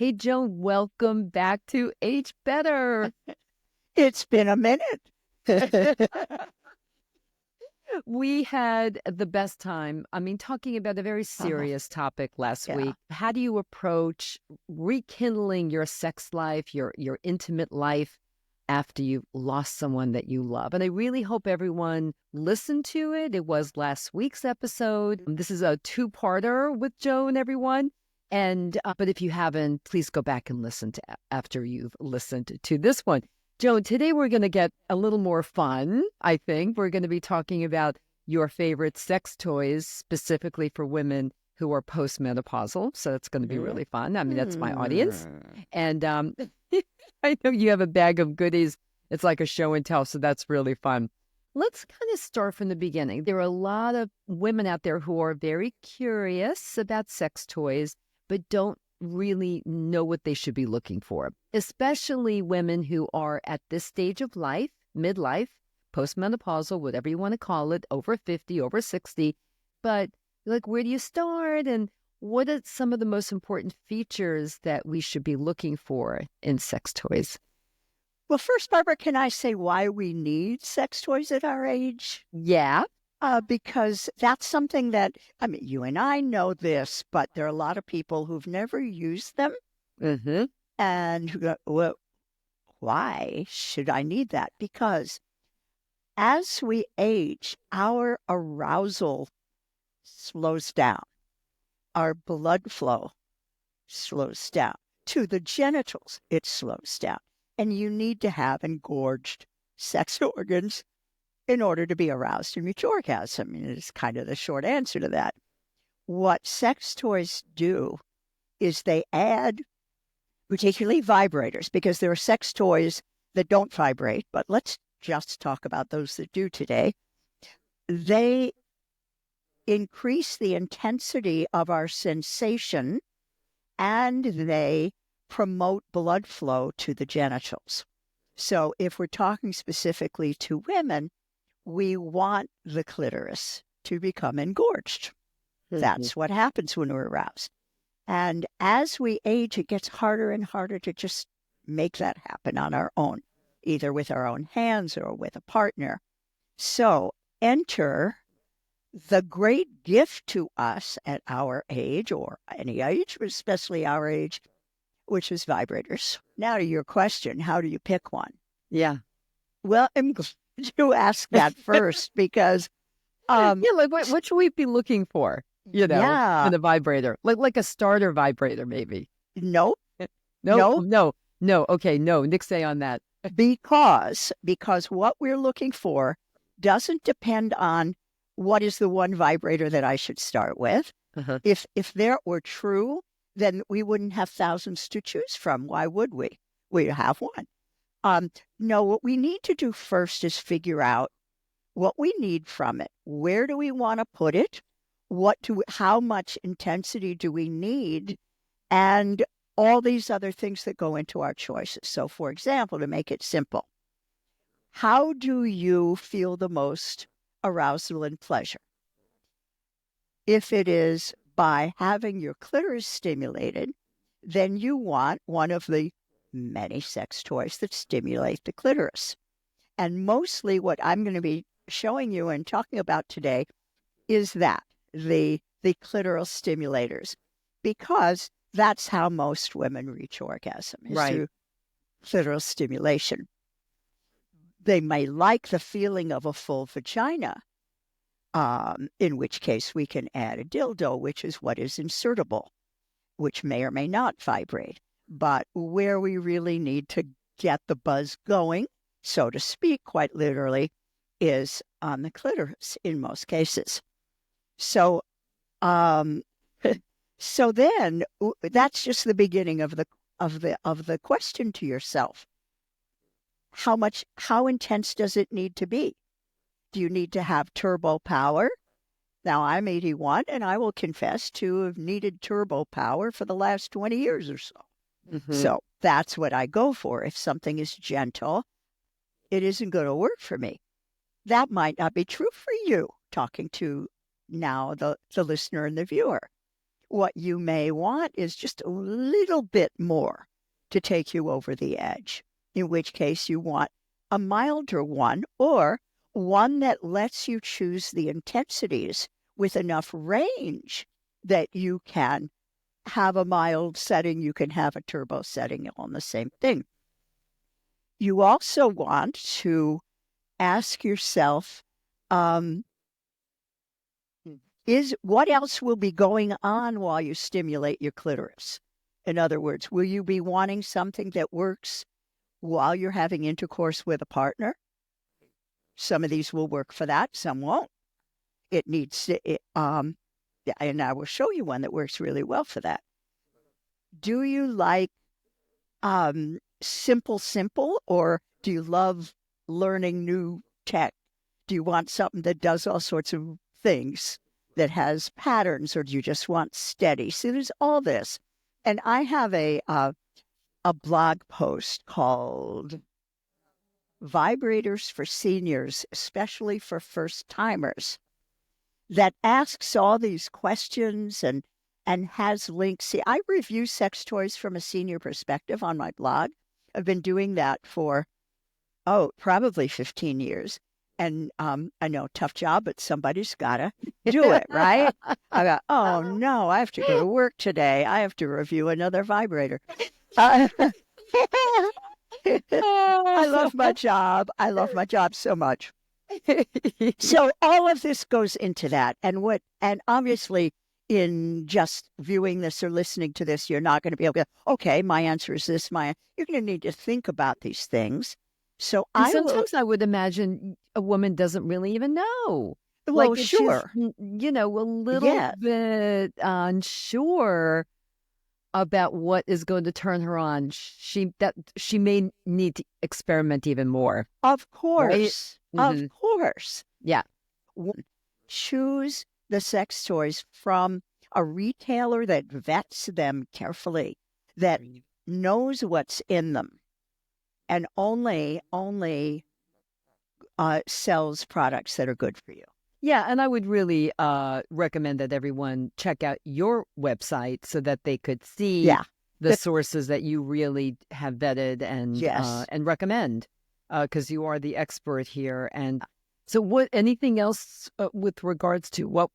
Hey, Joan, welcome back to Age Better. It's been a minute. We had the best time. I mean, talking about a very Uh-huh. serious topic last Yeah. week. How do you approach rekindling your sex life, your intimate life after you've lost someone that you love? And I really hope everyone listened to it. It was last week's episode. This is a two-parter with Joan, everyone. And but if you haven't, please go back and listen to after you've listened to this one. Joan, today we're going to get a little more fun, I think. We're going to be talking about your favorite sex toys, specifically for women who are postmenopausal. So it's going to be really fun. I mean, that's my audience. And I know you have a bag of goodies. It's like a show and tell, so that's really fun. Let's kind of start from the beginning. There are a lot of women out there who are very curious about sex toys, but don't really know what they should be looking for, especially women who are at this stage of life, midlife, postmenopausal, whatever you want to call it, over 50, over 60. But like, where do you start? And what are some of the most important features that we should be looking for in sex toys? Well, first, Barbara, can I say why we need sex toys at our age? Yeah. Because that's something that, I mean, you and I know this, but there are a lot of people who've never used them Mm-hmm. and who go, well, why should I need that? Because as we age, our arousal slows down, our blood flow slows down. To the genitals, it slows down. And you need to have engorged sex organs in order to be aroused and reach orgasm. And it's kind of the short answer to that. What sex toys do is they add, particularly vibrators, because there are sex toys that don't vibrate, but let's just talk about those that do today. They increase the intensity of our sensation and they promote blood flow to the genitals. So if we're talking specifically to women, we want the clitoris to become engorged. Mm-hmm. That's what happens when we're aroused. And as we age, it gets harder and harder to just make that happen on our own, either with our own hands or with a partner. So enter the great gift to us at our age, or any age, but especially our age, which is vibrators. Now to your question, how do you pick one? Yeah. Well, I'm glad you asked that first because, Yeah, like what should we be looking for, yeah, in a vibrator? Like a starter vibrator, maybe. no, No, no, no, no. Okay, no. Nick say on that. because what we're looking for doesn't depend on what is the one vibrator that I should start with. Uh-huh. If that were true, then we wouldn't have thousands to choose from. Why would we? We have one. Um, no, what we need to do first is figure out what we need from it. Where do we want to put it? How much intensity do we need? And all these other things that go into our choices. So, for example, to make it simple, how do you feel the most arousal and pleasure? If it is by having your clitoris stimulated, then you want one of the many sex toys that stimulate the clitoris. And mostly what I'm going to be showing you and talking about today is that the clitoral stimulators, because that's how most women reach orgasm, is Right. through clitoral stimulation. They may like the feeling of a full vagina, in which case we can add a dildo, which is what is insertable, which may or may not vibrate. But where we really need to get the buzz going, so to speak, quite literally, is on the clitoris in most cases. So, um, so then that's just the beginning of the question to yourself. How intense does it need to be? Do you need to have turbo power? Now I'm 81 and I will confess to have needed turbo power for the last 20 years or so. Mm-hmm. So that's what I go for. If something is gentle, it isn't going to work for me. That might not be true for you, talking to now the listener and the viewer. What you may want is just a little bit more to take you over the edge, in which case you want a milder one, or one that lets you choose the intensities with enough range that you can have a mild setting, you can have a turbo setting on the same thing. You also want to ask yourself, is what else will be going on while you stimulate your clitoris? In other words, will you be wanting something that works while you're having intercourse with a partner? Some of these will work for that, some won't. It needs to, and I will show you one that works really well for that. Do you like simple, or do you love learning new tech? Do you want something that does all sorts of things, that has patterns, or do you just want steady? So there's all this. And I have a blog post called Vibrators for Seniors, especially for first timers, that asks all these questions and has links. See, I review sex toys from a senior perspective on my blog. I've been doing that for, probably 15 years. And I know, tough job, but somebody's got to do it, right? I got, oh no, I have to go to work today. I have to review another vibrator. I love my job. I love my job so much. So all of this goes into that. And obviously in just viewing this or listening to this, you're not going to be able to, okay, my answer is this, you're going to need to think about these things. So and sometimes I would imagine a woman doesn't really even know. Well, sure. She's, a little bit unsure about what is going to turn her on. She may need to experiment even more. Of course. Right? Of course. Yeah. Choose the sex toys from a retailer that vets them carefully, that knows what's in them, and only sells products that are good for you. Yeah, and I would really recommend that everyone check out your website so that they could see the sources that you really have vetted and recommend, because you are the expert here. And so anything else with regards to what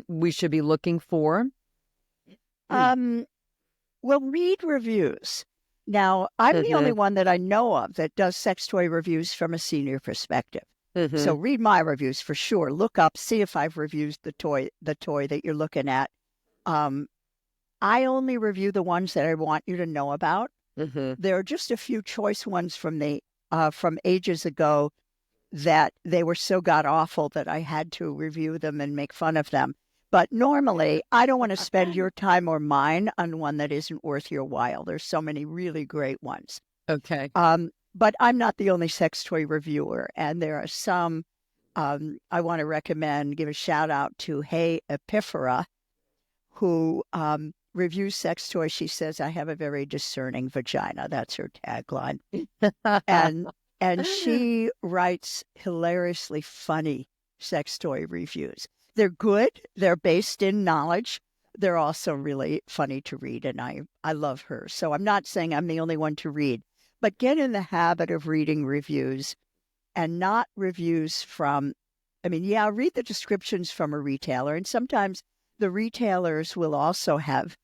we should be looking for? Well, read reviews. Now, I'm the only one that I know of that does sex toy reviews from a senior perspective. So read my reviews for sure. Look up, see if I've reviewed the toy that you're looking at. I only review the ones that I want you to know about. There are just a few choice ones from ages ago that they were so god awful that I had to review them and make fun of them. But normally, I don't want to spend your time or mine on one that isn't worth your while. There's so many really great ones. Okay. But I'm not the only sex toy reviewer, and there are some I want to give a shout out to Hey Epiphora, who reviews sex toys. She says, I have a very discerning vagina. That's her tagline. and she writes hilariously funny sex toy reviews. They're good. They're based in knowledge. They're also really funny to read, and I love her. So I'm not saying I'm the only one to read, but get in the habit of reading reviews, and not reviews from, read the descriptions from a retailer. And sometimes the retailers will also have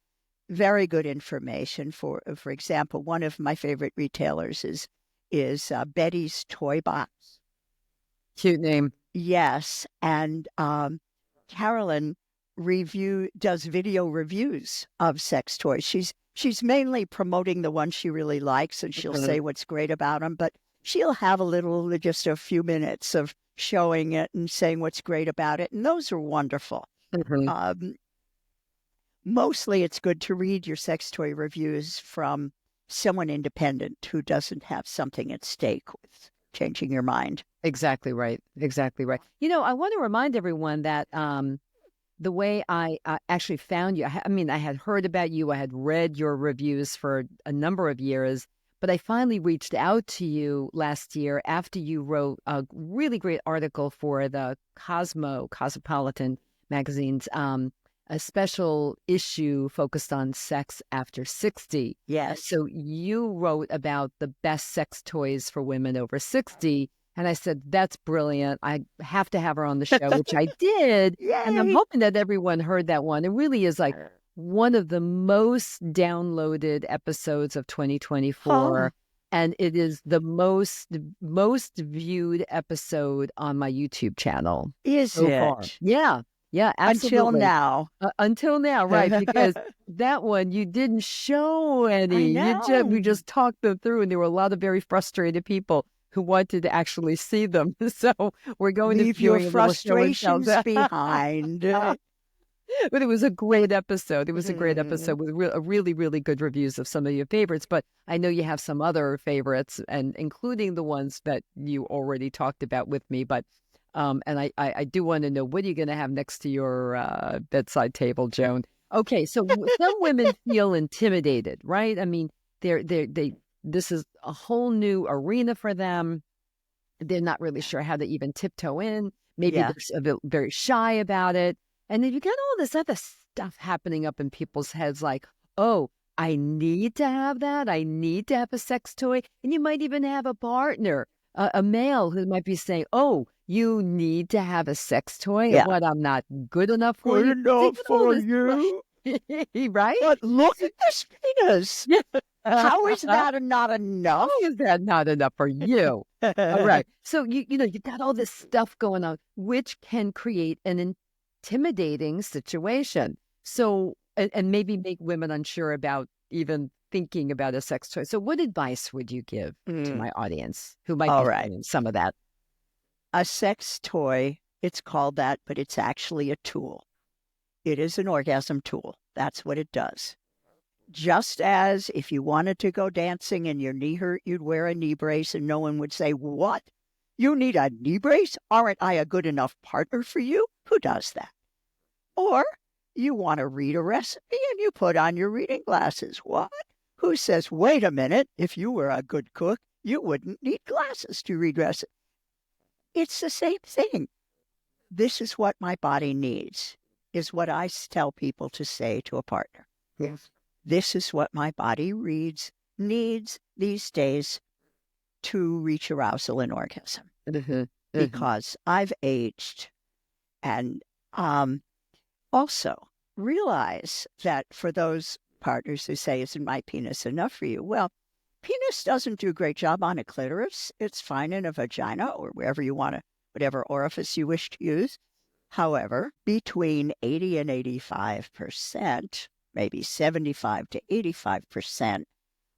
very good information. For example, one of my favorite retailers is Betty's Toy Box. Cute name. Yes. And Carolyn does video reviews of sex toys. She's mainly promoting the ones she really likes, and she'll say what's great about them, but she'll have just a few minutes of showing it and saying what's great about it, and those are wonderful. Mostly it's good to read your sex toy reviews from someone independent who doesn't have something at stake with changing your mind. Exactly right. Exactly right. I want to remind everyone that the way I actually found you, I had heard about you. I had read your reviews for a number of years, but I finally reached out to you last year after you wrote a really great article for the Cosmopolitan magazines a special issue focused on sex after 60. And Yes. so you wrote about the best sex toys for women over 60. And I said, that's brilliant. I have to have her on the show, which I did. And I'm Yay. hoping that everyone heard that one. It really is like one of the most downloaded episodes of 2024. Oh, And it is the most viewed episode on my YouTube channel is so far. it? Yeah. Yeah, Until absolutely. now. Until now, right? Because that one you didn't show I any. We know. just talked them through, and there were a lot of very frustrated people who wanted to actually see them. So we're going to be Leave your doing a little show and tell. frustrations behind. But it was a great episode. It was a great Mhm. episode with really, really good reviews of some of your favorites. But I know you have some other favorites, and including the ones that you already talked about with me. But and I do want to know, what are you going to have next to your bedside table, Joan? Okay, so some women feel intimidated, right? I mean, they this is a whole new arena for them. They're not really sure how to even tiptoe in. Maybe Yeah. they're a bit very shy about it. And then you got all this other stuff happening up in people's heads like, oh, I need to have that. I need to have a sex toy. And you might even have a partner, a male who might be saying, oh, you need to have a sex toy. And Yeah. what, I'm not good enough for Good you? So you enough got all for this, you. right? But look at this penis. Yeah. How is that not enough? How is that not enough for you? All right. So you got all this stuff going on, which can create an intimidating situation. So and maybe make women unsure about even thinking about a sex toy. So what advice would you give to Mm. my audience who might All be right. feeling some of that? A sex toy, it's called that, but it's actually a tool. It is an orgasm tool. That's what it does. Just as if you wanted to go dancing and your knee hurt, you'd wear a knee brace and no one would say, what? You need a knee brace? Aren't I a good enough partner for you? Who does that? Or you want to read a recipe and you put on your reading glasses. What? Who says, wait a minute, if you were a good cook, you wouldn't need glasses to read recipes? It's the same thing. This is what my body needs, is what I tell people to say to a partner. Yes. This is what my body needs these days to reach arousal and orgasm, Mm-hmm. Mm-hmm. because I've aged. And also realize that for those partners who say, isn't my penis enough for you? Well, penis doesn't do a great job on a clitoris. It's fine in a vagina or wherever you want to, whatever orifice you wish to use. However, between 80 and 85%, maybe 75 to 85%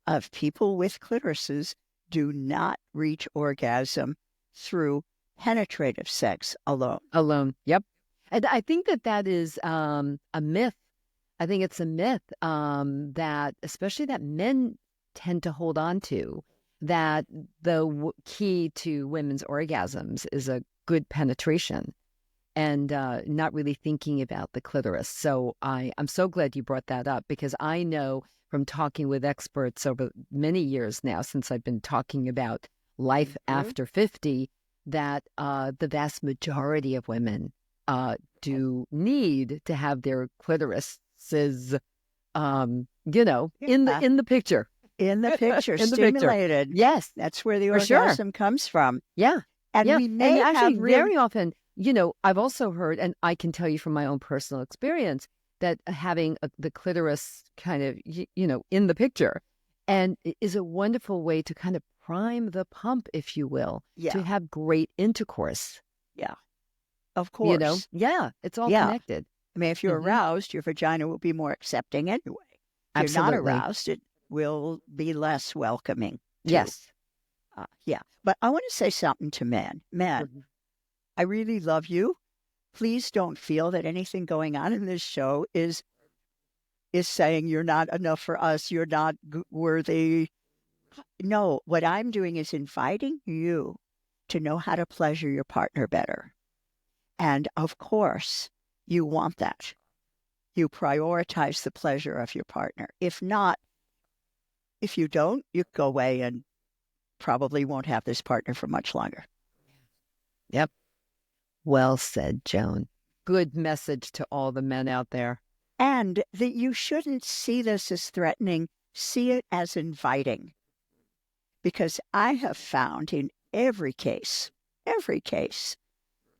of people with clitorises do not reach orgasm through penetrative sex alone. Alone. Yep. And I think that is a myth. I think it's a myth that especially that men tend to hold on to, that the key to women's orgasms is a good penetration and not really thinking about the clitoris. So I'm so glad you brought that up, because I know from talking with experts over many years now, since I've been talking about life after 50, that the vast majority of women do need to have their clitorises, Yeah. in the picture. In the picture, In the picture. stimulated. Yes, That's where the for sure. orgasm comes from. Yeah. And Yeah. we And may actually, have very often, I've also heard, and I can tell you from my own personal experience, that having the clitoris kind of, in the picture, and is a wonderful way to kind of prime the pump, if you will, yeah, to have great intercourse. yeah, of course. Yeah, it's all Yeah. connected. I mean, if you're Hmm. aroused, your vagina will be more accepting anyway. If you're not Absolutely. aroused, it will be less welcoming too. Yes. Yeah. But I want to say something to men. Men, Mhm. I really love you. Please don't feel that anything going on in this show is saying you're not enough for us. You're not worthy. No, what I'm doing is inviting you to know how to pleasure your partner better. And of course, you want that. You prioritize the pleasure of your partner. If not, if you don't, you go away and probably won't have this partner for much longer. Yep. Well said, Joan. Good message to all the men out there. And that you shouldn't see this as threatening, see it as inviting. Because I have found in every case,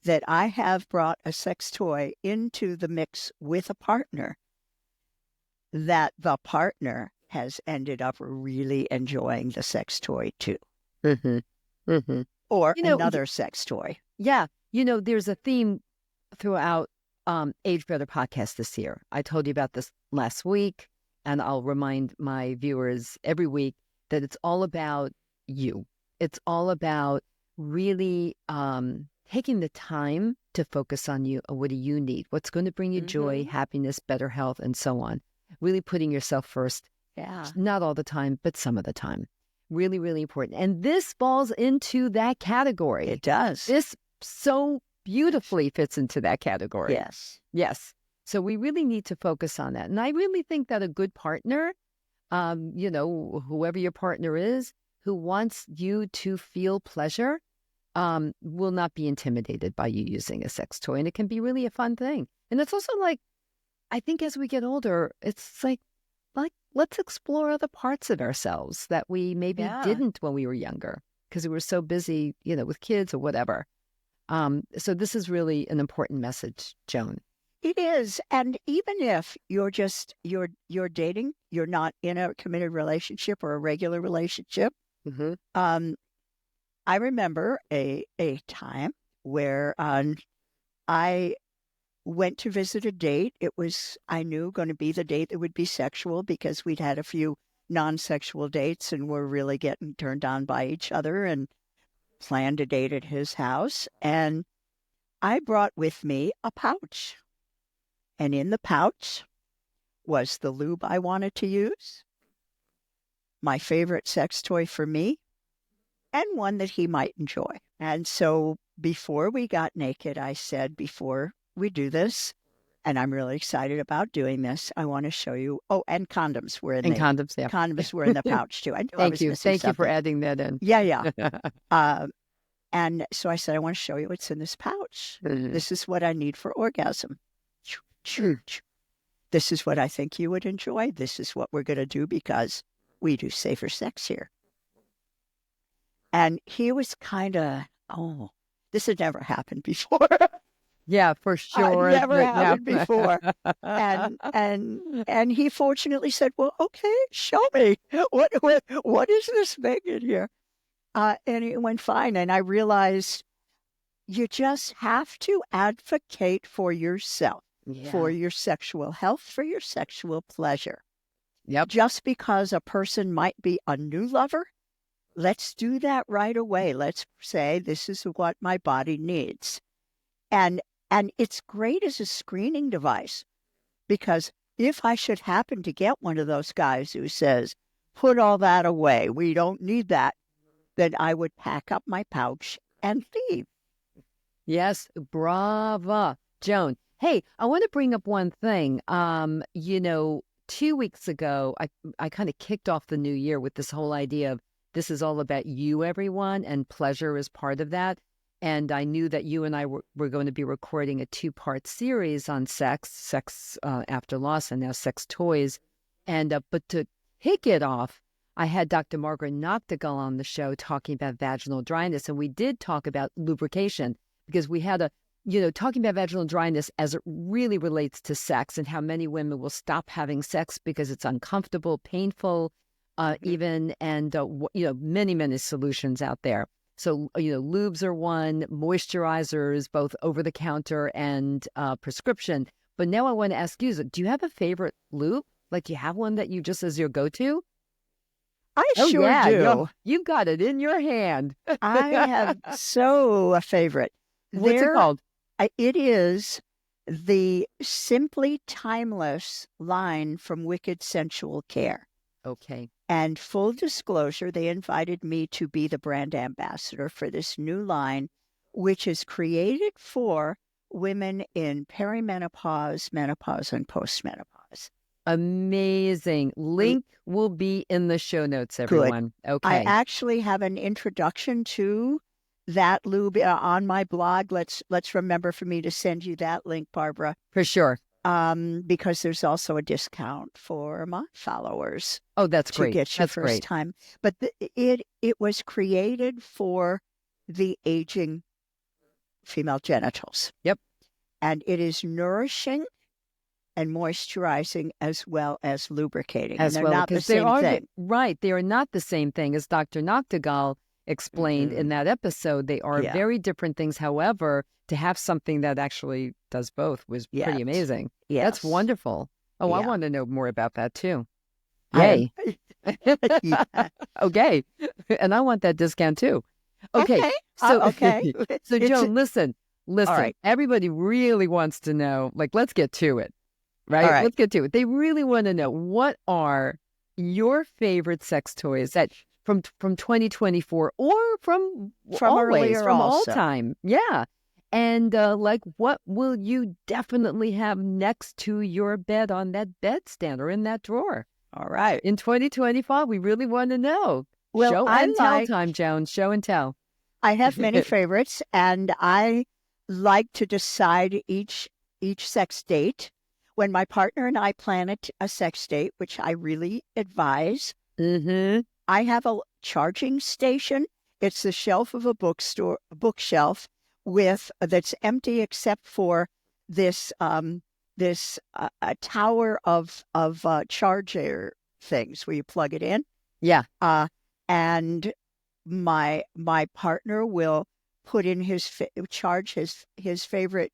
that I have brought a sex toy into the mix with a partner, that the partner has ended up really enjoying the sex toy too. Mm-hmm. Mm-hmm. Or You know, another sex toy. yeah, there's a theme throughout Age Better podcast this year. I told you about this last week, and I'll remind my viewers every week that it's all about you. It's all about really taking the time to focus on you. What do you need? What's going to bring you joy, happiness, better health, and so on. Really putting yourself first. Yeah. Not all the time, but some of the time. Really, really important. And this falls into that category. It does. This so beautifully fits into that category. Yes. Yes. So we really need to focus on that. And I really think that a good partner, whoever your partner is, who wants you to feel pleasure, will not be intimidated by you using a sex toy. And it can be really a fun thing. And it's also like, I think as we get older, it's like let's explore other parts of ourselves that we maybe didn't when we were younger because we were so busy, with kids or whatever. So this is really an important message, Joan. It is. And even if you're dating, you're not in a committed relationship or a regular relationship. Mm-hmm. I remember a time where I went to visit a date. It was, I knew, going to be the date that would be sexual because we'd had a few non-sexual dates and were really getting turned on by each other and planned a date at his house. And I brought with me a pouch. And in the pouch was the lube I wanted to use, my favorite sex toy for me, and one that he might enjoy. And so before we got naked, I said, before we do this, and I'm really excited about doing this, I want to show you. Oh, and condoms were in condoms, yeah. Condoms were in the pouch too. I knew I Thank was you. missing Thank you for something. adding that in. Yeah. And so I said, I want to show you what's in this pouch. Mm-hmm. This is what I need for orgasm. This is what I think you would enjoy. This is what we're going to do because we do safer sex here. And he was kind of, this had never happened before. Yeah, for sure. Never happened before. And he fortunately said, well, okay, show me. What is this thing in here? And it went fine. And I realized you just have to advocate for yourself, for your sexual health, for your sexual pleasure. Yep. Just because a person might be a new lover, let's do that right away. Let's say, this is what my body needs. And it's great as a screening device because if I should happen to get one of those guys who says, put all that away, we don't need that, then I would pack up my pouch and leave. Yes, brava, Joan. Hey, I want to bring up one thing. 2 weeks ago, I kind of kicked off the new year with this whole idea of this is all about you, everyone, and pleasure is part of that. And I knew that you and I were going to be recording a 2-part series on sex after loss, and now sex toys. And but to kick it off, I had Dr. Margaret Noctegal on the show talking about vaginal dryness, and we did talk about lubrication because we had talking about vaginal dryness as it really relates to sex and how many women will stop having sex because it's uncomfortable, painful, even, and many, many solutions out there. So, lubes are one, moisturizers, both over the counter and prescription. But now I want to ask you, do you have a favorite lube? Like, do you have one that you just as your go-to? I sure do. You've got it in your hand. I have a favorite. What's it called? It is the Simply Timeless line from Wicked Sensual Care. Okay. And full disclosure, they invited me to be the brand ambassador for this new line, which is created for women in perimenopause, menopause, and postmenopause. Amazing. Link will be in the show notes, everyone. Good. Okay. I actually have an introduction to that lube on my blog. Let's remember for me to send you that link, Barbara. For sure. because there's also a discount for my followers Oh, that's to great. get your That's first great. time. But it was created for the aging female genitals, Yep. and it is nourishing and moisturizing as well as lubricating, and As they're well, not the because they same are thing. right. They are not the same thing as Dr. Noctegal explained in Hmm. that episode. They are Yeah. very different things. However, to have something that actually does both was pretty Yes. amazing. That's Yes. wonderful. Oh, I Yeah. want to know more about that too. I am. Yay. Yeah. Okay. And I want that discount too. Okay. Okay. So, Okay. so It's Joan, listen, all listen. right. Everybody really wants to know, like, let's get to it, All right? right. Let's get to it. They really want to know, what are your favorite sex toys that from 2024 or from From always, earlier from all also. time? Yeah. And like, what will you definitely have next to your bed on that bedstand or in that drawer? All right. In 2025, we really want to know. Well, Show and tell time, Joan. Show and tell. I have many favorites, and I like to decide each sex date. When my partner and I plan a sex date, which I really advise, Mm-hmm. I have a charging station. It's the shelf of a bookshelf with that's empty except for this a tower of charger things where you plug it in. Yeah. And my partner will put in charge his favorite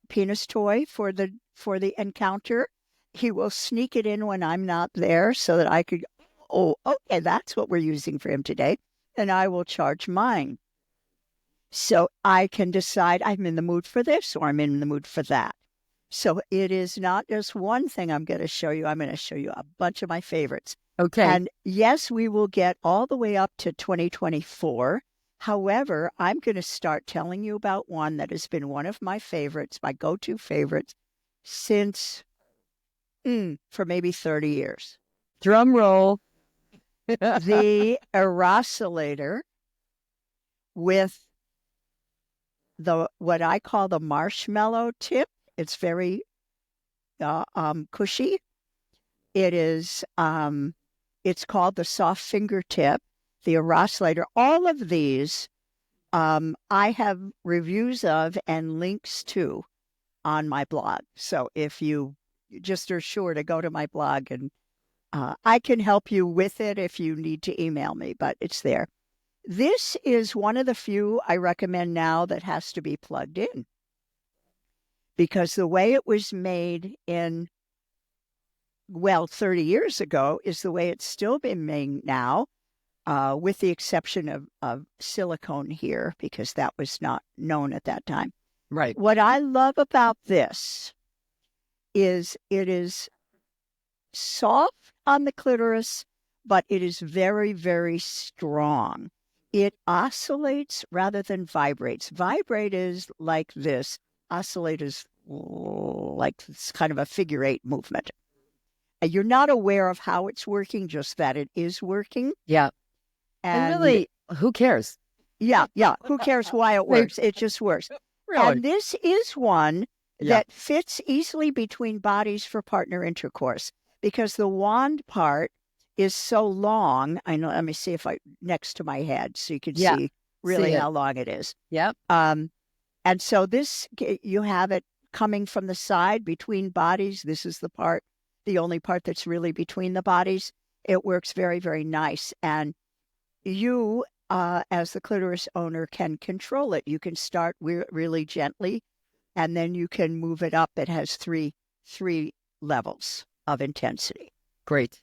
penis toy for the encounter. He will sneak it in when I'm not there so that I could, oh, okay, that's what we're using for him today. And I will charge mine. So I can decide I'm in the mood for this or I'm in the mood for that. So it is not just one thing I'm going to show you. I'm going to show you a bunch of my favorites. Okay. And yes, we will get all the way up to 2024. However, I'm going to start telling you about one that has been one of my favorites, my go-to favorites, since for maybe 30 years. Drum roll. The Eroscillator with the what I call the marshmallow tip. It's very cushy. It is it's called the soft fingertip, the Eroscillator. All of these I have reviews of and links to on my blog. So if you just are sure to go to my blog, and I can help you with it if you need to email me, but it's there. This is one of the few I recommend now that has to be plugged in, because the way it was made in, well, 30 years ago is the way it's still been made now, with the exception of silicone here, because that was not known at that time. Right. What I love about this is it is soft on the clitoris, but it is very, very strong. It oscillates rather than vibrates. Vibrate is like this. Oscillate is like it's kind of a figure eight movement. You're not aware of how it's working, just that it is working. Yeah. And And really, who cares? yeah, who cares why it Like, works? It just works. really? And this is one Yeah. that fits easily between bodies for partner intercourse, because the wand part is so long. I know, let me see if I next to my head so you can Yeah. see really See it. how long it is. Yep. And so this, you have it coming from the side between bodies. This is the part, the only part that's really between the bodies. It works very, very nice. And you, as the clitoris owner, can control it. You can start really gently, and then you can move it up. It has three levels of intensity. Great.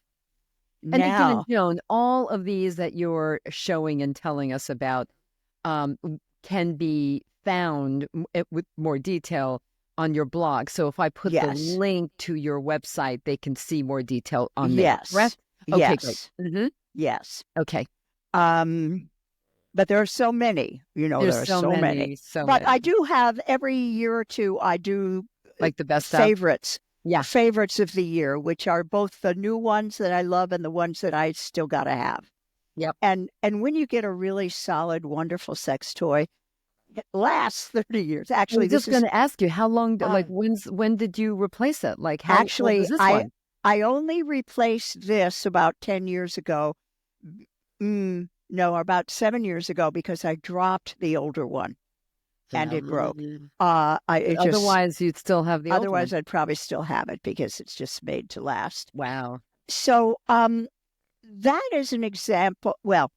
And again, Now, Joan, all of these that you're showing and telling us about can be found with more detail on your blog. So if I put the yes, link to your website, they can see more detail on there, yes, correct? Okay, great. yes, yes. Okay. But there are so many, There's there are so so many. many, so But I many. do have every year or two, I do Like the best stuff? favorites. Yeah. Favorites of the year, which are both the new ones that I love and the ones that I still got to have. Yep. And when you get a really solid, wonderful sex toy, It lasts 30 years. I Actually, was just this is going to ask you how long, like um, when did you replace it? Like how old actually is this one? I only replaced this about 10 years ago. No, about 7 years ago because I dropped the older one and it broke. Um, It just Otherwise, you'd still have the old otherwise one. I'd probably still have it because it's just made to last. Wow. So, that is an example. Well,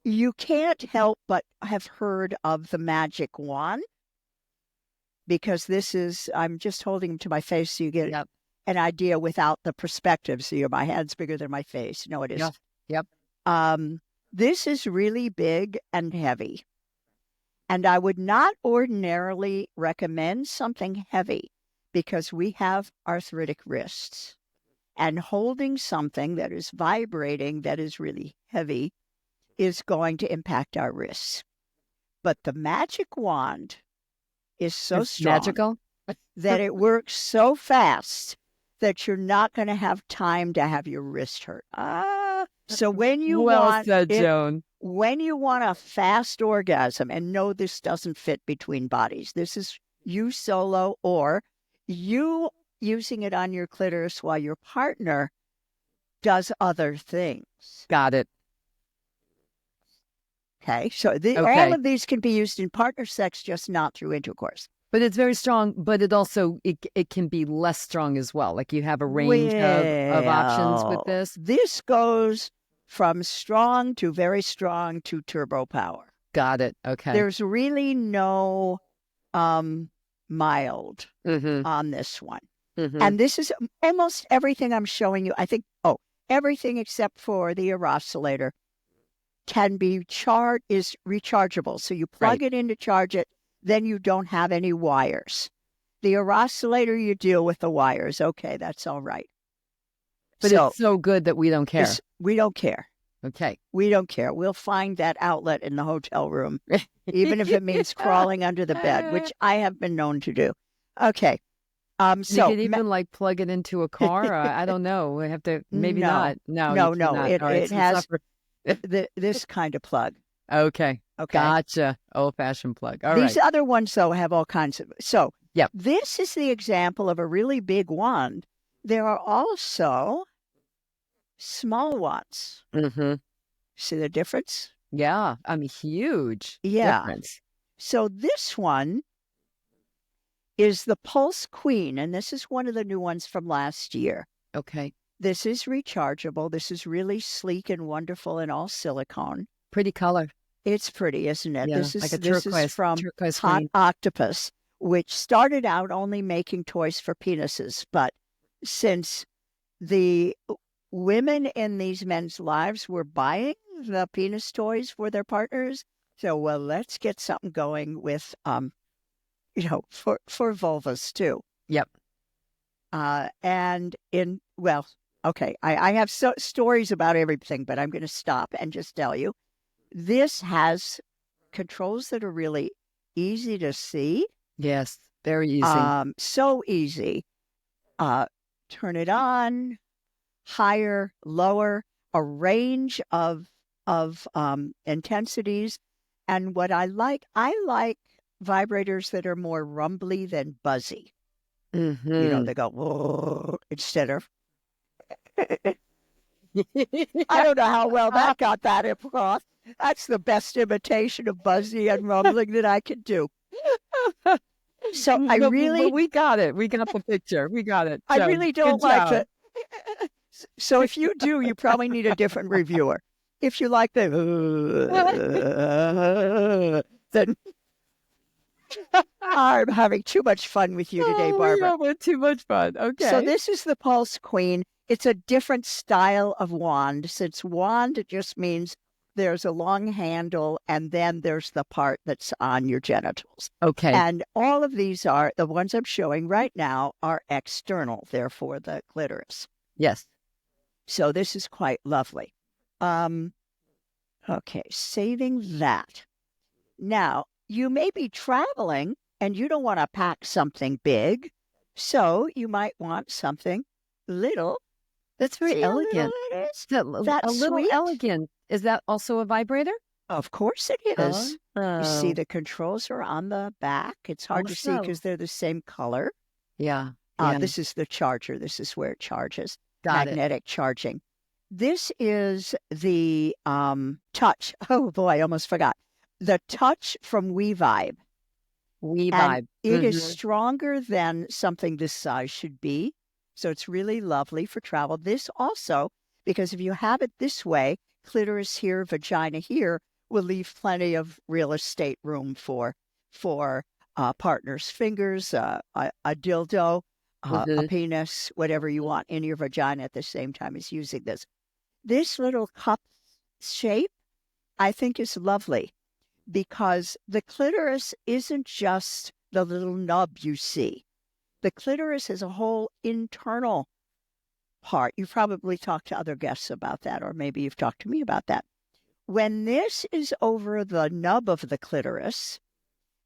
you can't help but have heard of the magic wand because this is, I'm just holding them to my face so you get Yep. an idea without the perspective. So my head's bigger than my face. No, it is. Yep. Yep. Um, this is really big and heavy. And I would not ordinarily recommend something heavy because we have arthritic wrists. And holding something that is vibrating, that is really heavy, is going to impact our wrists. But the magic wand is so It's strong magical. that it works so fast that you're not going to have time to have your wrist hurt. So Well said, Joan. when you want a fast orgasm, and no, this doesn't fit between bodies. This is you solo or you using it on your clitoris while your partner does other things. Got it. Okay. So all Okay. of these can be used in partner sex, just not through intercourse. But it's very strong, but it also it can be less strong as well. Like you have a range of options with Well, this. this goes from strong to turbo power. Got it. Okay. There's really no mild Mm-hmm. on this one. Mm-hmm. And this is almost everything I'm showing you. I think, everything except for the oscillator is rechargeable. So you plug it in to charge it, then you don't have any wires. The oscillator, you deal with the wires. Okay, that's all right. But So it's so good that we don't care. we don't care. Okay. We don't care. We'll find that outlet in the hotel room, even if it means crawling under the bed, which I have been known to do. Okay. You So could even like plug it into a car. I don't know. We have to maybe no, not. No, you cannot. It All right, it so it's has not for... this kind of plug. Okay. Okay. Gotcha. Old-fashioned plug. All These right. other ones, though, have all kinds of. So Yep. this is the example of a really big wand. There are also small ones. Mm-hmm. See the difference? Yeah. I mean, huge Yeah. difference. So this one is the Pulse Queen, and this is one of the new ones from last year. Okay. This is rechargeable. This is really sleek and wonderful and all silicone. Pretty color. It's pretty, isn't it? Yeah, This like a is turquoise from Hot green. Octopus, which started out only making toys for penises. But since the women in these men's lives were buying the penis toys for their partners, so well, let's get something going with for vulvas too. Yep. And okay, I have stories about everything, but I'm going to stop and just tell you, this has controls that are really easy to see. Yes, very easy. So easy. Turn it on, higher, lower, a range of intensities. And what I like vibrators that are more rumbly than buzzy. Mm-hmm. They go, whoa, instead of. I don't know how well that got that across. That's the best imitation of buzzy and rumbling that I can do. So we got it. We got the picture. We got it. I really don't like it. So if you do, you probably need a different reviewer. If you like the, then I'm having too much fun with you today, Barbara. We're too much fun. Okay. So this is the Pulse Queen. It's a different style of wand, since wand just means there's a long handle and then there's the part that's on your genitals. Okay. And all of these the ones I'm showing right now are external, therefore the clitoris. Yes. So this is quite lovely. Okay, saving that. Now, you may be traveling and you don't want to pack something big, so you might want something little. That's very elegant. That's a little sweet. elegant. Is that also a vibrator? Of course it is. You see Oh, the controls are on the back. It's hard to see also. because they're the same color. Yeah, yeah, This is the charger. This is where it charges. got it. Magnetic charging. This is the touch. Oh boy, I almost forgot. The touch from WeVibe. We And vibe. it is Hmm. stronger than something this size should be. So it's really lovely for travel. This also, because if you have it this way, clitoris here, vagina here, will leave plenty of real estate room for partner's fingers, a dildo, a Hmm. penis, whatever you want in your vagina at the same time as using this. This little cup shape, I think, is lovely because the clitoris isn't just the little nub you see. The clitoris is a whole internal part. You've probably talked to other guests about that, or maybe you've talked to me about that. When this is over the nub of the clitoris,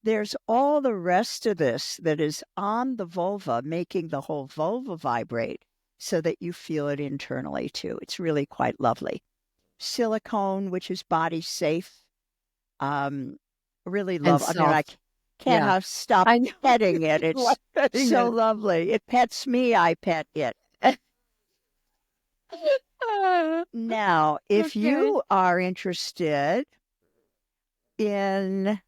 there's all the rest of this that is on the vulva, making the whole vulva vibrate so that you feel it internally too. It's really quite lovely. Silicone, which is body safe. Um, really And love. I mean, soft. can't Yeah, have stop I know. petting it. Like It's petting so it. lovely. It pets me. I pet it. Ah, Now, if okay. you are interested in,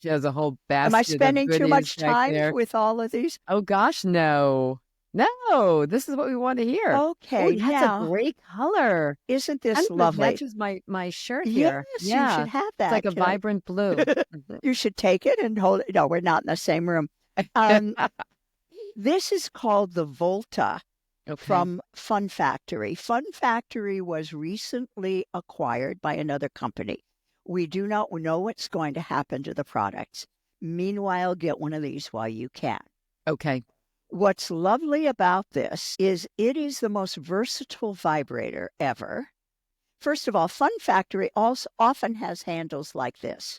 She has a whole am I basket of spending too goodies much back time there. with all of these? Oh gosh, no. No, this is what we want to hear. Oh, Okay, that's a now, great color. isn't Kind this of lovely? matches my shirt here. Yes, you Yeah. should have It's like that. a vibrant blue. Mhm. You should take it and hold it. No, we're not in the same room. Um, this is called the Volta Okay. from Fun Factory. Fun Factory was recently acquired by another company. We do not know what's going to happen to the products. Meanwhile, get one of these while you can. Okay. What's lovely about this is it is the most versatile vibrator ever. First of all, Fun Factory also often has handles like this.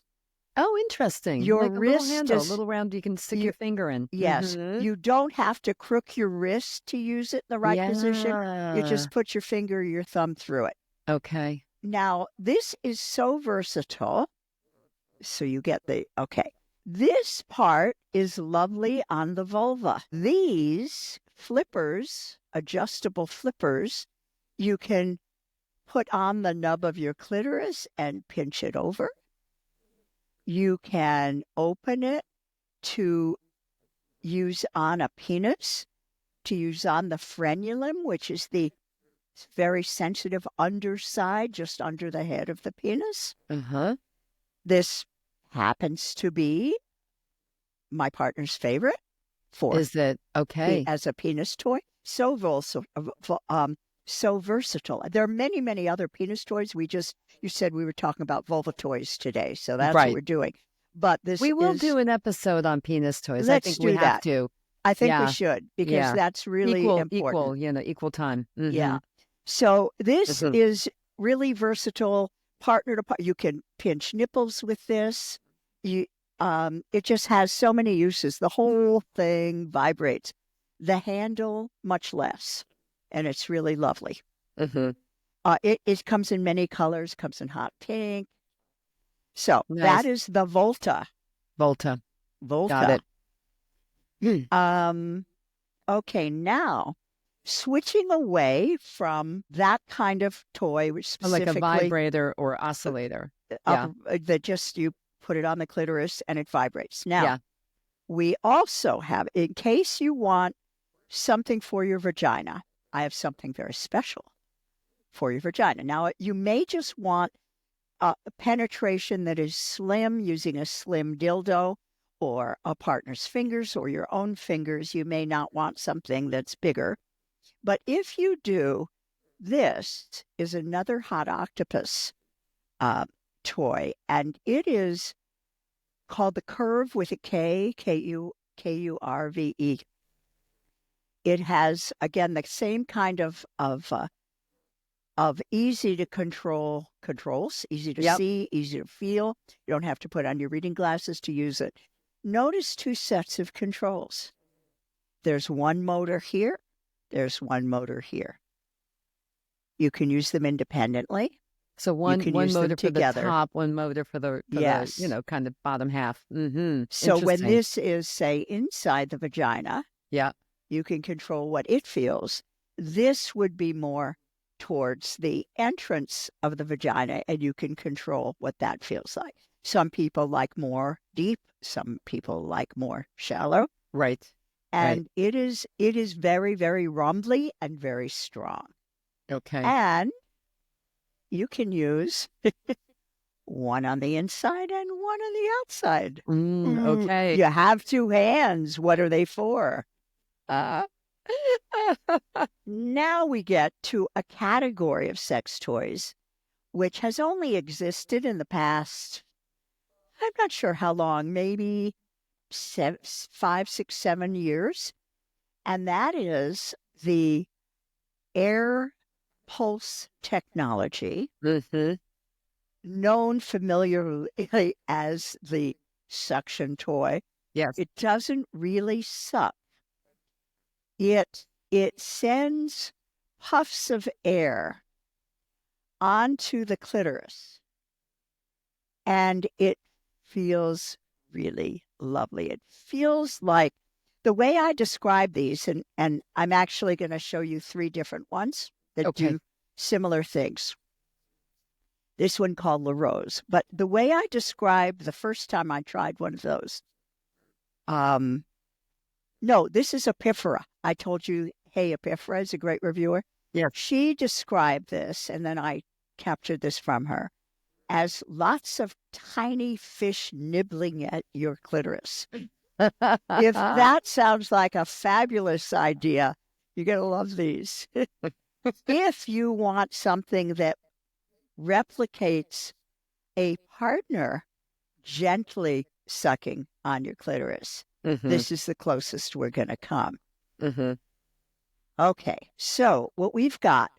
Oh, interesting. Your Like a little wrist handle, a is little round you can stick you your finger in. yes, Hmm. you don't have to crook your wrist to use it in the right position. You Yeah. just put your finger or your thumb through it. Okay. Now, this is so versatile. So you get the, okay. This part is lovely on the vulva. These flippers, adjustable flippers, you can put on the nub of your clitoris and pinch it over. You can open it to use on a penis, to use on the frenulum, which is the very sensitive underside, just under the head of the penis. Uh-huh. This happens to be my partner's favorite for Is it okay? as a penis toy. So versatile. There are many, many other penis toys. You said we were talking about vulva toys today, so that's what Right. we're doing. But this We will is, do an episode on penis toys. I let's think we do have that. to. I think we Yeah. should because Yeah. that's really Equal, important. equal, equal time. Yeah. Hmm. So this Hmm. is really versatile, partner to part. You can pinch nipples with this. You, it just has so many uses. The whole thing vibrates. The handle, much less, and it's really lovely. Hmm. It comes in many colors. Comes in hot pink. So that Nice. is the Volta. Volta. Got Volta. it. Mm. Um, okay, now switching away from that kind of toy, which Like a specifically vibrator or oscillator. uh, Yeah. that just you put it on the clitoris and it vibrates. Now, Yeah. we also have, in case you want something for your vagina, I have something very special for your vagina. Now, you may just want a penetration that is slim using a slim dildo or a partner's fingers or your own fingers. You may not want something that's bigger. But if you do, this is another hot octopus uh, toy, and it is called the Curve with a K, Kurve. It has again the same kind of easy to controls, easy to Yep. see, easy to feel. You don't have to put on your reading glasses to use it. Notice two sets of controls. There's one motor here. There's one motor here. You can use them independently. So You one can one use them motor for the together. top, one motor for the Yes. kind of bottom half. Mm-hmm. So when Interesting. this is, say, inside the vagina, Yeah. you can control what it feels. This would be more towards the entrance of the vagina, and you can control what that feels like. Some people like more deep, some people like more shallow, Right. Right. and it is very, very rumbly and very strong. Okay. And you can use one on the inside and one on the outside. Okay. You have two hands. What are they for? Uh, Now we get to a category of sex toys which has only existed in the past, I'm not sure how long, maybe 5, 6, 7 years. And that is the air pulse technology, hmm known familiarly as the suction toy. Yes. It doesn't really suck. It sends puffs of air onto the clitoris, and it feels really lovely. It feels like the way I describe these, and I'm actually going to show you 3 different ones that Okay. do similar things. This one called La Rose. But the way I described the first time I tried one of those, um, no, this is Epiphora. I told you, hey, Epiphora is a great reviewer. Yes. She described this, and then I captured this from her, as lots of tiny fish nibbling at your clitoris. If that sounds like a fabulous idea, you're going to love these. If you want something that replicates a partner gently sucking on your clitoris, hmm this is the closest we're going to come. hmm Okay, so what we've got,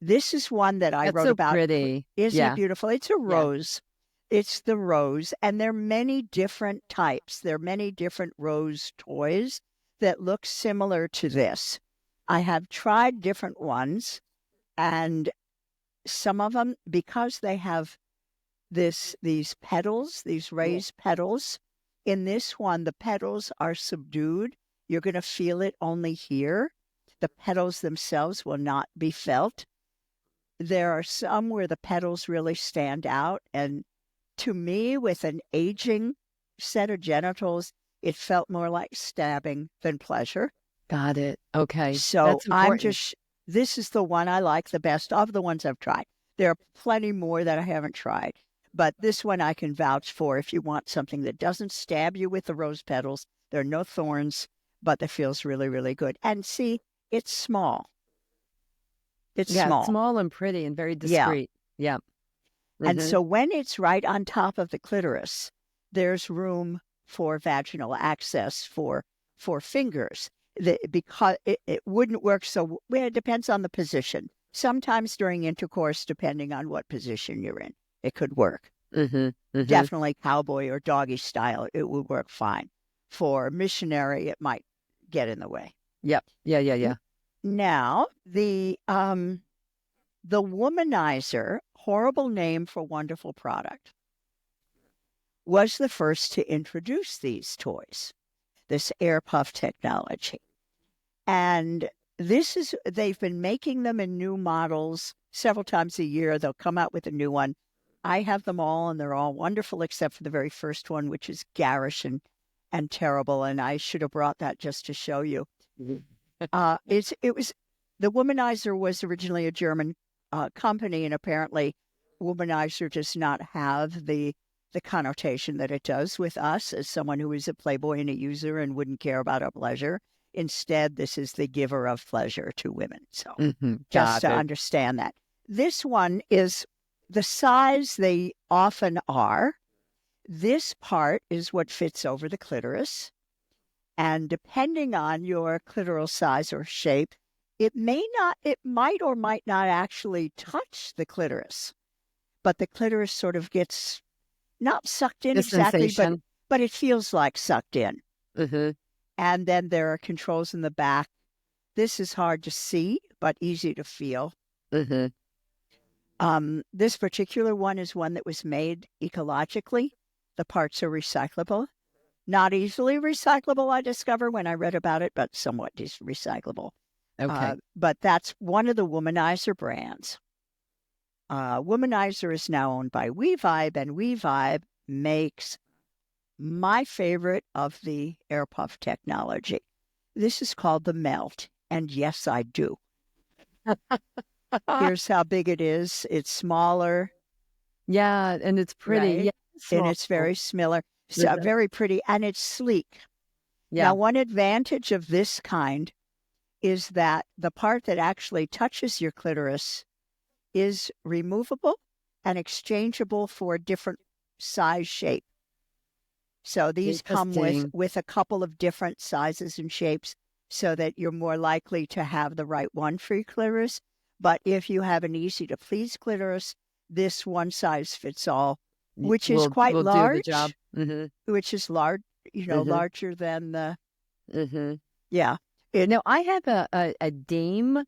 this is one that I That's wrote so about. pretty. Isn't it Yeah. beautiful? It's a Yeah. rose. It's the rose, and there are many different types. There are many different rose toys that look similar to this. I have tried different ones, and some of them, because they have these petals, these Yeah. raised petals. In this one, the petals are subdued. You're going to feel it only here. The petals themselves will not be felt. There are some where the petals really stand out. And to me, with an aging set of genitals, it felt more like stabbing than pleasure. Got it. Okay. So That's important. this is the one I like the best of the ones I've tried. There are plenty more that I haven't tried, but this one I can vouch for if you want something that doesn't stab you with the rose petals. There are no thorns, but that feels really, really good. And see, it's small. It's Yeah. It's small. small and pretty and very Yeah. discreet. Yeah. And hmm so when it's right on top of the clitoris, there's room for vaginal access for fingers. Because it wouldn't work so well, it depends on the position. Sometimes during intercourse, depending on what position you're in, it could work. hmm hmm Definitely cowboy or doggy style, it would work fine. For missionary, it might get in the way. Yep. Yeah. Yeah. Yeah. Now, the womanizer, horrible name for wonderful product, was the first to introduce these toys, this air puff technology. And they've been making them in new models several times a year. They'll come out with a new one. I have them all, and they're all wonderful, except for the very first one, which is garish and terrible. And I should have brought that just to show you. Mhm. It was the Womanizer was originally a German company, and apparently, Womanizer does not have the connotation that it does with us as someone who is a playboy and a user and wouldn't care about our pleasure. Instead, this is the giver of pleasure to women. So, just Got to it. understand that, this one is the size they often are. This part is what fits over the clitoris. And depending on your clitoral size or shape, it might or might not actually touch the clitoris, but the clitoris sort of gets not sucked in The exactly, sensation. but it feels like sucked in. hmm And then there are controls in the back. This is hard to see, but easy to feel. hmm This particular one is one that was made ecologically. The parts are recyclable. Not easily recyclable, I discovered when I read about it, but somewhat recyclable. Okay. But that's one of the Womanizer brands. Womanizer is now owned by WeVibe, and WeVibe makes my favorite of the air puff technology. This is called the Melt, and yes, I do. Here's how big it is. It's smaller, Yeah, and it's pretty. right? Yeah, And small. it's very similar, so Mhm. very pretty, and it's sleek. Yeah, Now, one advantage of this kind is that the part that actually touches your clitoris is removable and exchangeable for a different size shape. So these come interesting. with a couple of different sizes and shapes so that you're more likely to have the right one for your clitoris. But if you have an easy to please clitoris, this one size fits all, which is quite We'll do the job. large, Mm-hmm. which is large, Mm-hmm. larger than the, Mm-hmm. yeah. It, Now I have a Dame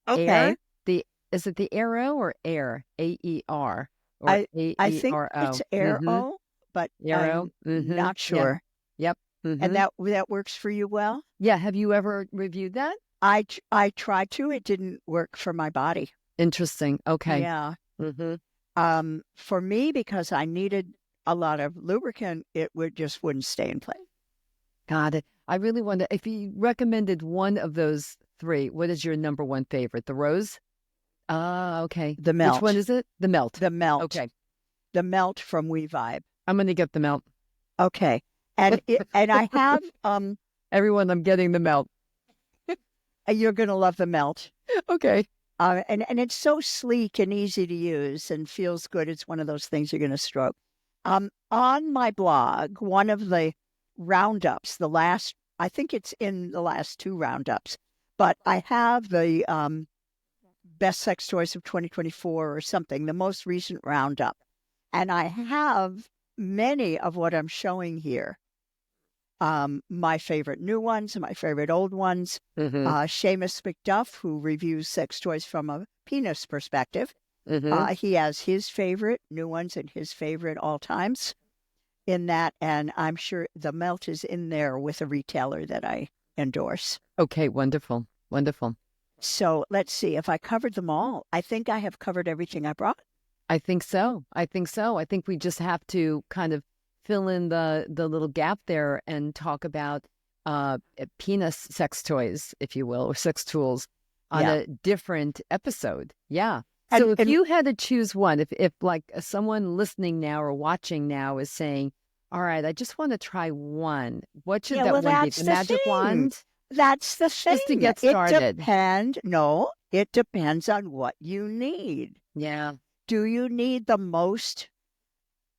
okay. Air. The Is it the Arrow or Air? AER or I I think AERO? it's Mm-hmm. Aero, but Arrow. I'm Mm-hmm. not Yeah. sure. Yep. And Mm-hmm. that works for you well? Yeah. Have you ever reviewed that? I tried to. It didn't work for my body. Interesting. Okay. Yeah. Mm-hmm. For me, because I needed a lot of lubricant, it wouldn't stay in place. Got it. I really wonder if you recommended one of those three, what is your number one favorite? The rose? Ah, okay. The Which one melt, is it? The melt. the melt, Okay. the melt from WeVibe. I'm gonna get the melt. Okay, and I have Everyone, I'm getting the melt. you're gonna love the melt. Okay. And it's so sleek and easy to use and feels good. It's one of those things you're gonna stroke. On my blog, one of the roundups, the last, I think it's in the last two roundups, but I have the best sex toys of 2024 or something, the most recent roundup. And I have many of what I'm showing here. My favorite new ones, my favorite old ones. Mm-hmm. Seamus McDuff, who reviews sex toys from a penis perspective. Mm-hmm. He has his favorite new ones and his favorite all times in that. And I'm sure the melt is in there with a retailer that I endorse. Okay, wonderful. Wonderful. So let's see if I covered them all. I think I have covered everything I brought. I think so. I think so. I think we just have to kind of fill in the little gap there and talk about penis sex toys, if you will, or sex tools on Yeah. a different episode. Yeah. So if And you had to choose one, if like someone listening now or watching now is saying, all right, I just want to try one, what should yeah, that well, one be? that's The the magic thing. wand? That's the Just to thing. get started. No, it depends on what you need. Yeah. Do you need the most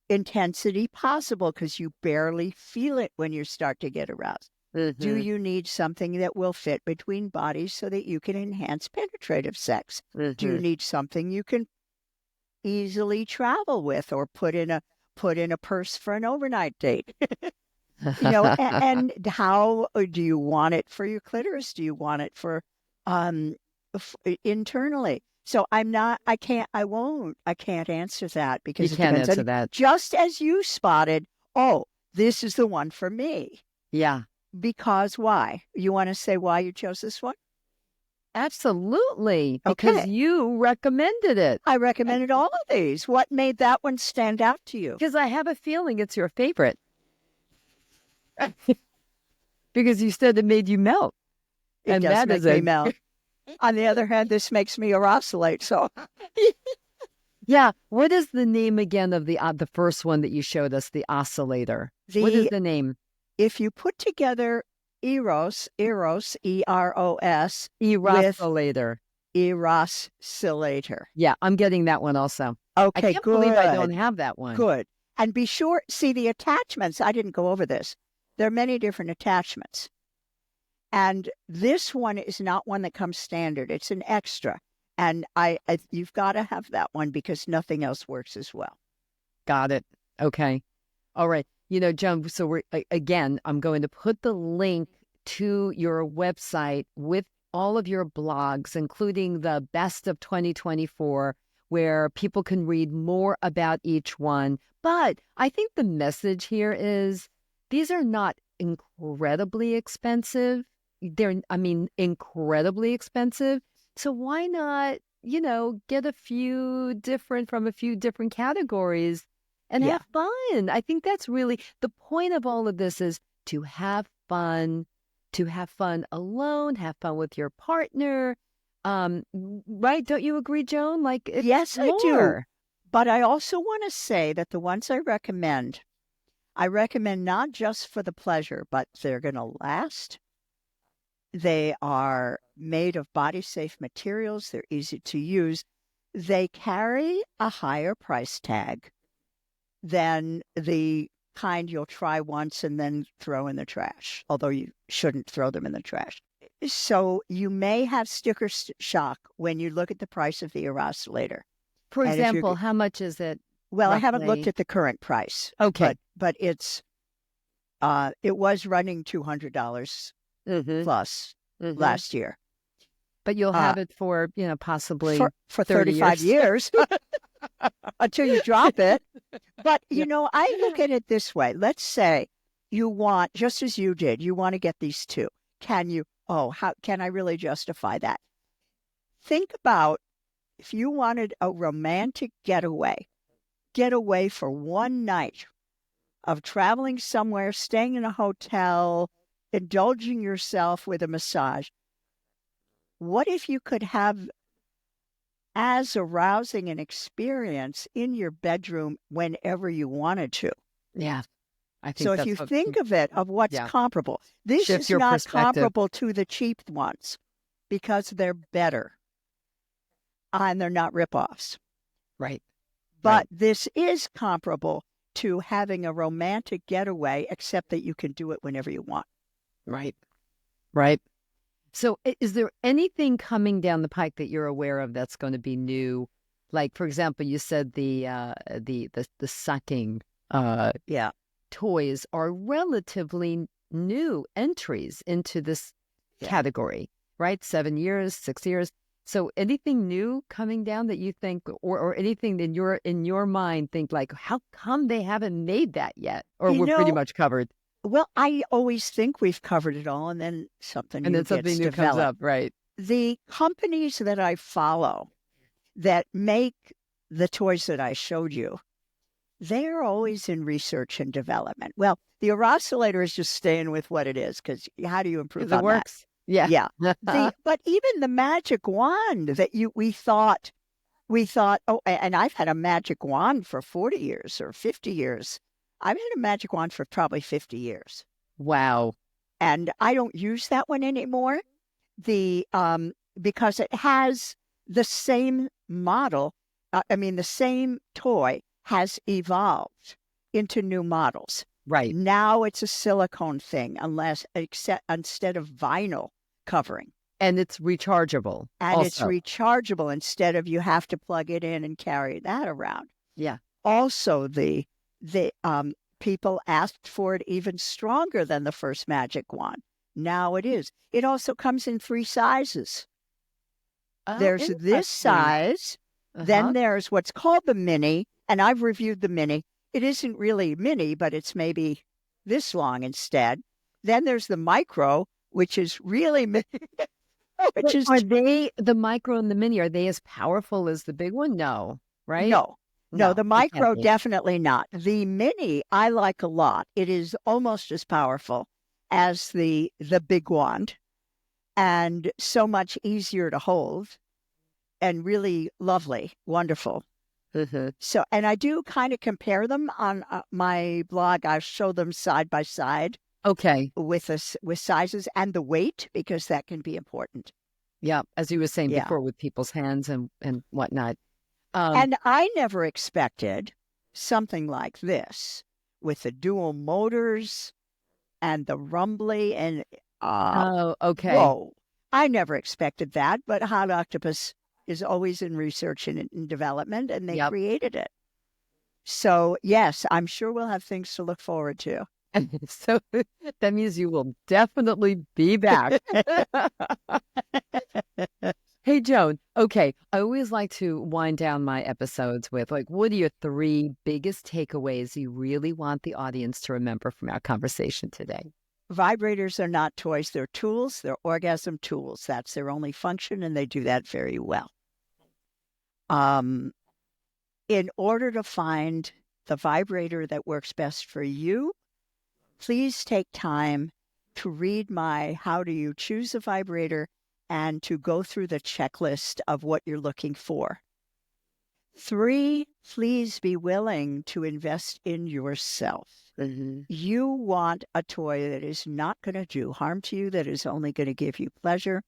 intensity possible because you barely feel it when you start to get aroused? Do Mm-hmm. you need something that will fit between bodies so that you can enhance penetrative sex? Do you Mm-hmm. need something you can easily travel with or put in a purse for an overnight date? And how do you want it for your clitoris? Do you want it for um internally? So I can't answer that You because it can't depends. answer And that. just as you spotted, oh, this is the one for me. Yeah. Because why? You want to say why you chose this one? Absolutely, because Okay. you recommended it. I recommended all of these. What made that one stand out to you? Because I have a feeling it's your favorite. Because you said it made you melt. It And does that is make me a, melt. On the other hand, this makes me oscillate. So yeah. What is the name again of the first one that you showed us, the oscillator? What is the the name? if you put together eros, EROS, with Eroscillator. eroscillator. Yeah, I'm getting that one also. I Okay, can't believe I don't good, have that one. good. And be sure, see the attachments. I didn't go over this. There are many different attachments. And this one is not one that comes standard. It's an extra. And you've got to have that one because nothing else works as well. Got it. Okay. All right. Joan, so again, I'm going to put the link to your website with all of your blogs, including the best of 2024, where people can read more about each one. But I think the message here is these are not incredibly expensive. Incredibly expensive. So why not, get a few different from a few different categories and Yeah. have fun? I think that's really the point of all of this, is to have fun, alone, have fun with your partner. Right? Don't you agree, Joan? Like, Yes, I do. explore. But I also want to say that the ones I recommend not just for the pleasure, but they're going to last. They are made of body-safe materials. They're easy to use. They carry a higher price tag than the kind you'll try once and then throw in the trash, although you shouldn't throw them in the trash. So you may have sticker shock when you look at the price of the Aerosolator. For And if you're, example, how much is it well, I haven't looked roughly? at the current price, Okay. but it was running $200 Mm-hmm. plus Mm-hmm. last year. But you'll Uh, have it for, possibly for 30 35 years. years until you drop it. But, Yeah. I look at it this way. Let's say you want, just as you did, you want to get these two. How can I really justify that? Think about if you wanted a romantic getaway for one night of traveling somewhere, staying in a hotel, indulging yourself with a massage. What if you could have as arousing an experience in your bedroom whenever you wanted to? Yeah. I So think if that's you what, think of it, of what's yeah, comparable, this shift is your not perspective. comparable to the cheap ones because they're better and they're not ripoffs. Right. But Right. this is comparable to having a romantic getaway, except that you can do it whenever you want. Right. Right. So is there anything coming down the pike that you're aware of that's going to be new? Like, for example, you said the sucking Yeah. toys are relatively new entries into this Yeah. category, right? 7 years, 6 years. So anything new coming down that you think, or anything in your mind think like, how come they haven't made that yet? Or You we're pretty know, much covered. well, I always think we've covered it all, and then something And new then something gets new comes developed. up, right? The companies that I follow that make the toys that I showed you, they're always in research and development. Well, the Oscillator is just staying with what it is because how do you improve Because it on that? works. Yeah. Yeah. But even the magic wand that we thought, oh, and I've had a magic wand for 40 years or 50 years. I've had a magic wand for probably 50 years. Wow. And I don't use that one anymore. The because it has the same model. The same toy has evolved into new models. Right. Now it's a silicone thing, instead of vinyl covering. And it's rechargeable And it's also. rechargeable instead of you have to plug it in and carry that around. Yeah. Also, the people asked for it even stronger than the first magic wand. Now it is. It also comes in 3 sizes. Oh, There's this interesting. size, Uh-huh. then there's what's called the mini, and I've reviewed the mini. It isn't really mini, but it's maybe this long instead. Then there's the micro, which is really mini, which But is are they, the micro and the mini, are they as powerful as the big one? No, right? no. No, No, the they can't micro be. definitely not. The mini I like a lot. It is almost as powerful as the big wand and so much easier to hold and really lovely, wonderful. Mm-hmm. So, and I do kind of compare them on my blog. I show them side by side Okay. with sizes and the weight because that can be important. Yeah. As you were saying Yeah. before, with people's hands and whatnot. Um, And I never expected something like this with the dual motors and the rumbly and oh, okay. whoa. I never expected that, but Hot Octopus is always in research and in development, and they Yep. created it. So, yes, I'm sure we'll have things to look forward to. So that means you will definitely be back. Hey, Joan. Okay. I always like to wind down my episodes with like, what are your three biggest takeaways you really want the audience to remember from our conversation today? Vibrators are not toys, they're tools, they're orgasm tools. That's their only function, and they do that very well. Um, in order to find the vibrator that works best for you, please take time to read my How Do You Choose a Vibrator and to go through the checklist of what you're looking for. 3, please be willing to invest in yourself. Mm-hmm. You want a toy that is not going to do harm to you, that is only going to give you pleasure.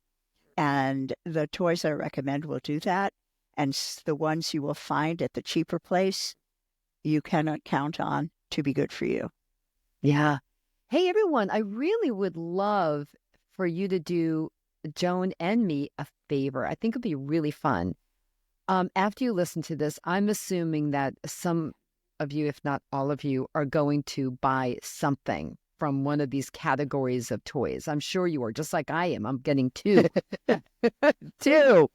And the toys I recommend will do that. And the ones you will find at the cheaper place, you cannot count on to be good for you. Yeah. Hey, everyone, I really would love for you to do Joan and me a favor. I think it'd be really fun. After you listen to this, I'm assuming that some of you, if not all of you, are going to buy something from one of these categories of toys. I'm sure you are, just like I am. I'm getting two. Two.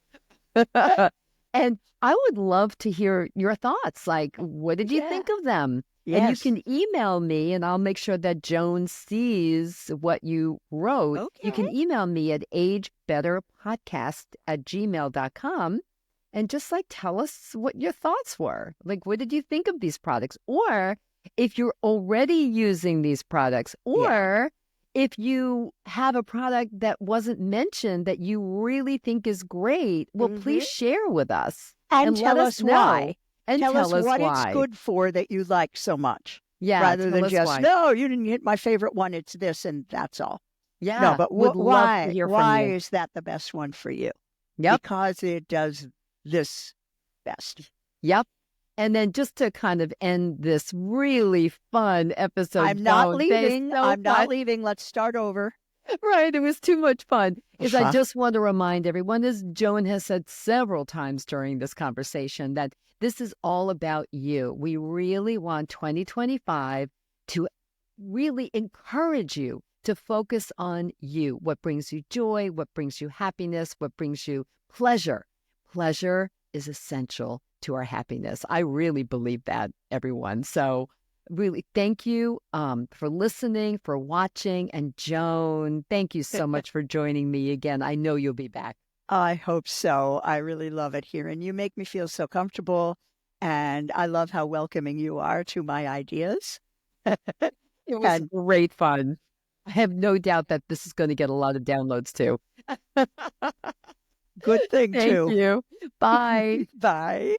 And I would love to hear your thoughts. Like, what did you think of them? And you Yes. can email me, and I'll make sure that Joan sees what you wrote. You Okay. can email me at agebetterpodcast@gmail.com and just like tell us what your thoughts were. Like, what did you think of these products? Or if you're already using these products, Yeah. or if you have a product that wasn't mentioned that you really think is great, well, Hmm. please share with us And and let tell us us know why. and Tell us tell us what it's why. good for that you like so much, Yeah, rather tell than us just, why. no, you didn't hit my favorite one. It's this and that's all. No, Yeah, but would love to why? hear from Why you. is that the best one for you? Yep, Because it does this best. yep. And then just to kind of end this really fun episode, I'm not Joan, that is leaving. so I'm not fun. leaving. Let's start over. Right, it was too much fun. Is I Huh? just want to remind everyone, as Joan has said several times during this conversation, that this is all about you. We really want 2025 to really encourage you to focus on you. What brings you joy, what brings you happiness, what brings you pleasure. Pleasure is essential to our happiness. I really believe that, everyone. So really, thank you for listening, for watching. And Joan, thank you so much for joining me again. I know you'll be back. I hope so. I really love it here. And you make me feel so comfortable. And I love how welcoming you are to my ideas. It was And great fun. I have no doubt that this is going to get a lot of downloads too. good thing, Thank too. you. Bye. Bye.